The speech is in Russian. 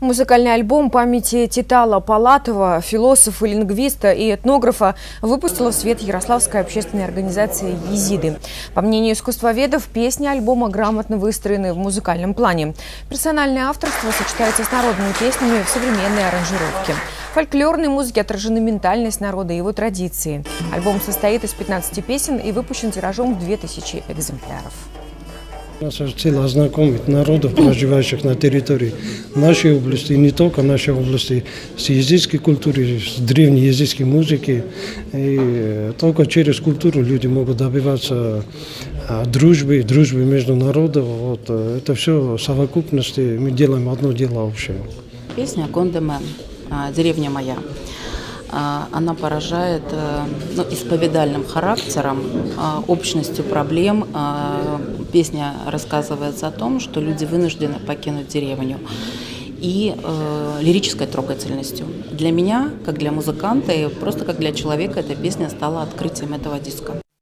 Музыкальный альбом памяти Титала Палатова, философа, лингвиста и этнографа, выпустила в свет Ярославская общественная организация «Езиды». По мнению искусствоведов, песни альбома грамотно выстроены в музыкальном плане. Персональное авторство сочетается с народными песнями в современной аранжировке. В фольклорной музыке отражена ментальность народа и его традиции. Альбом состоит из 15 песен и выпущен тиражом в 2000 экземпляров. Наша цель – ознакомить народов, проживающих на территории нашей области, и не только нашей области, с языческой культурой, с древнеязыческой музыкой. И только через культуру люди могут добиваться дружбы между народами. Вот. Это все в совокупности, мы делаем одно дело общее. Песня «Кондемен», «Деревня моя». Она поражает исповедальным характером, общностью проблем. Песня рассказывается о том, что люди вынуждены покинуть деревню, и лирической трогательностью. Для меня, как для музыканта и просто как для человека, эта песня стала открытием этого диска.